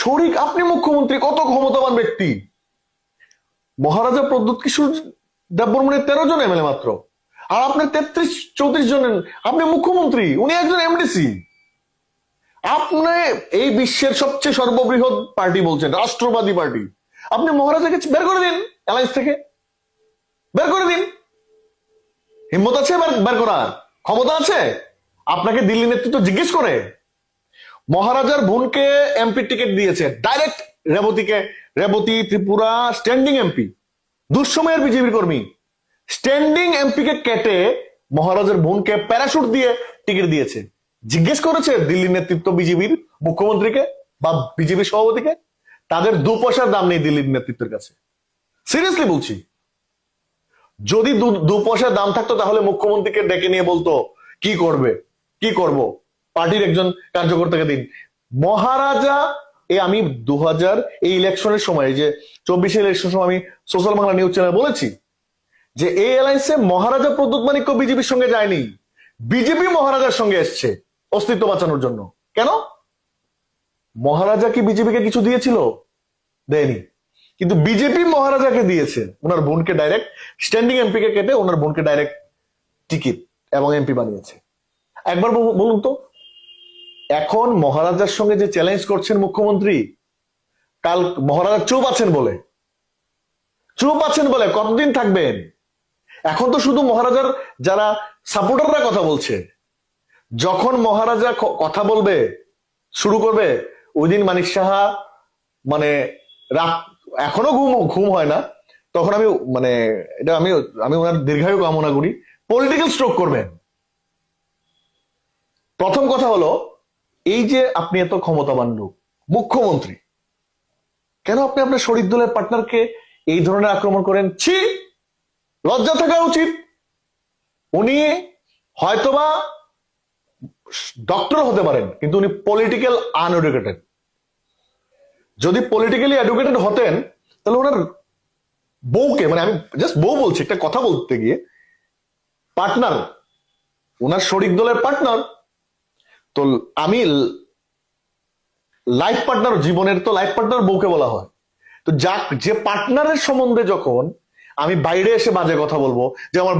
শরিক আপনি মুখ্যমন্ত্রী, কত ক্ষমতাবান ব্যক্তি। মহারাজা প্রদ্যোৎ কিশোর দেববর্মনের 13 জন এমএলএ মাত্র, আর আপনার 33-34 জন। আপনি মুখ্যমন্ত্রী, উনি একজন এমডিসি। আপনি এই বিশ্বের সবচেয়ে সর্ববৃহৎ পার্টি বলছেন, রাষ্ট্রবাদী পার্টি। আপনি মহারাজাকে বের করে দিন অ্যালায়েন্স থেকে, বের করে দিন। হিম্মত আছে বের করার, ক্ষমতা আছে? আপনাকে দিল্লি নেতৃত্ব জিজ্ঞেস করে? মহারাজার বোনকে এমপি টিকিট দিয়েছে ডাইরেক্ট রেবতীকে, রেবতী ত্রিপুরা স্ট্যান্ডিং এমপি, দুঃসময়ের বিজেপির কর্মী। স্ট্যান্ডিং এমপি কে কেটে মহারাজার বোনকে প্যারাশুট দিয়ে টিকিট দিয়েছে। জিজ্ঞেস করেছে দিল্লি নেতৃত্ব বিজেপির মুখ্যমন্ত্রীকে বা বিজেপি সভাপতিকে? তাদের 2 পয়সার দাম নেই দিল্লির নেতৃত্বের কাছে। সিরিয়াসলি বলছি, যদি 2 পয়সার দাম থাকতো তাহলে মুখ্যমন্ত্রীকে ডেকে নিয়ে বলতো কি করবে, কি করব, পার্টির একজন কার্যকর্তাকে দিন। মহারাজা আমি 2000 এই ইলেকশনের সময়, যে 24 ইলেকশনের সময় আমি সোশ্যাল বাংলা নিউজ চ্যানেলে বলেছি যে এই অ্যালায়েন্সে মহারাজা প্রদ্যোৎ মানিক্য বিজেপির সঙ্গে যায়নি, বিজেপি মহারাজার সঙ্গে এসছে অস্তিত্ব বাঁচানোর জন্য। কেন? মহারাজা কি বিজেপিকে কিছু দিয়েছিল? দেয়নি। কিন্তু বিজেপি মহারাজাকে দিয়েছে, ওনার বোনকে ডাইরেক্ট, স্ট্যান্ডিং এমপি কে কেটে ওনার বোনকে ডাইরেক্ট টিকিট এবং এমপি বানিয়েছে। একবার বলুন তো, এখন মহারাজার সঙ্গে যে চ্যালেঞ্জ করছেন মুখ্যমন্ত্রী, কাল মহারাজা চুপ আছেন বলে কতদিন থাকবেন? এখন তো শুধু মহারাজার যারা সাপোর্টাররা কথা বলছে। যখন মহারাজা কথা বলবে শুরু করবে, ওই দিন মানিক সাহা মানে রাত, এখনো ঘুম হয় না, তখন আমি এটা আমি ওনার দীর্ঘায়ু কামনা করি, পলিটিক্যাল স্ট্রোক করবেন। প্রথম কথা হলো, এই যে আপনি এত ক্ষমতাবান লোক, মুখ্যমন্ত্রী, কেন আপনি আপনার শরিক দলের পার্টনারকে এই ধরনের আক্রমণ করেন? ছি, লজ্জা থাকা উচিত। উনি হয়তোবা ডক্টর হতে পারেন, কিন্তু উনি পলিটিক্যাল আনএডুকেটেড। যদি পলিটিক্যালি এডুকেটেড হতেন তাহলে ওনার বউকে, আমি জাস্ট বউ বলছি, একটা কথা বলতে গিয়ে, পার্টনার, ওনার শরিক দলের পার্টনার, তো আমি লাইফ পার্টনার, জীবনের তো লাইফ পার্টনার বউকে বলা হয়। তো যে পার্টনারের সম্বন্ধে যখন আমি বাইরে এসে বাজে কথা বলবো যে আমার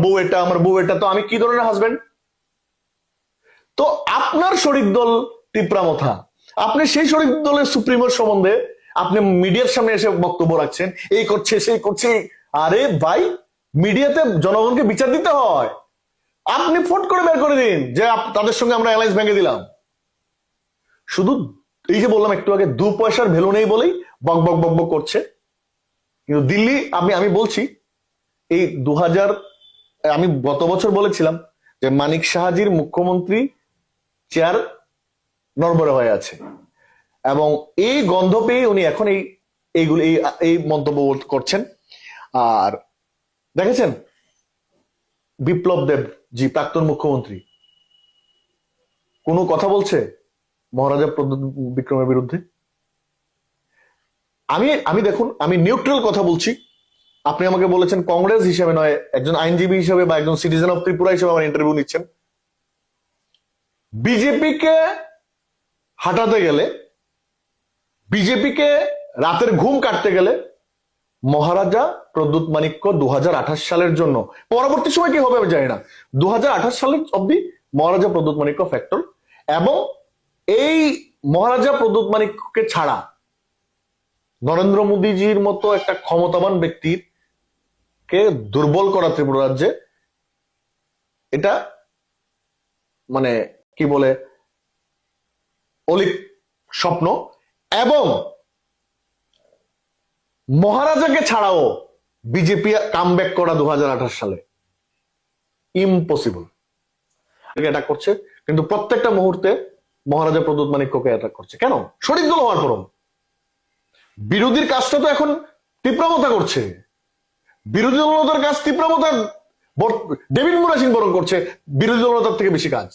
বউ এটা, তো আমি কি ধরনের হাজবেন্ড? তো আপনার শরিক দল টিপ্রামথা, আপনি সেই শরিক দলের সুপ্রিমোর সম্বন্ধে আপনি মিডিয়ার সামনে এসে বক্তব্য রাখছেন, এই করছে সেই করছে। আরে ভাই, মিডিয়াতে জনগণকে বিচার দিতে হয়। আপনি ফোট করে বের করে দিন যে তাদের সঙ্গে আমরা অ্যালায়েন্স ভেঙে দিলাম। শুধু এই যে বললাম একটু আগে, 2 পয়সার ভ্যালু নেই বলেই বক বক বক বক করছে। কিন্তু দিল্লি, আমি বলছি, এই 2000, আমি গত বছর বলেছিলাম যে মানিক সাহাজির মুখ্যমন্ত্রী চেয়ার নড়বড়ে হয়ে আছে, এবং এই গন্ধ পেয়ে উনি এখন এইগুলো এই মন্তব্য করছেন। আর দেখেছেন বিপ্লব দেব জি, প্রাক্তন মুখ্যমন্ত্রী, কোনো কথা বলছে মহারাজা প্রদ্যোৎ বিক্রমের বিরুদ্ধে? আমি দেখুন, আমি নিউট্রাল কথা বলছি। আপনি আমাকে বলেছেন কংগ্রেস হিসেবে নয়, একজন আইনজীবী হিসেবে বা একজন সিটিজেন অফ ত্রিপুরা হিসেবে আমার ইন্টারভিউ নিচ্ছেন। বিজেপিকে হাঁটাতে গেলে, বিজেপিকে রাতের ঘুম কাটতে গেলে মহারাজা প্রদ্যোৎ মানিক্য 2028 সালের জন্য, পরবর্তী সময় কি হবে আমি জানি না, 2028 সালের অব্দি মহারাজা প্রদ্যোৎ মানিক্য ফ্যাক্টর। এবং এই মহারাজা প্রদ্যোৎ মানিক্যকে ছাড়া নরেন্দ্র মোদীজির মতো একটা ক্ষমতাবান ব্যক্তির কে দুর্বল করা ত্রিপুরা রাজ্যে, এটা কি বলে অলিক স্বপ্ন। এবং মহারাজাকে ছাড়াও বিজেপি কামব্যাক করা 2028 সালে ইম্পসিবল। অ্যাটাক করছে, কিন্তু প্রত্যেকটা মুহূর্তে মহারাজা প্রদ্যোৎ মানিক্যকে অ্যাটাক করছে। কেন? শরিক দল হওয়ার পরও বিরোধীর কাজটা তো এখন তীব্রমতা করছে। বিরোধী দলতার কাজ তীব্রমতা ডেভিড মুরা সিং বরং করছে বিরোধী দলতার থেকে বেশি কাজ।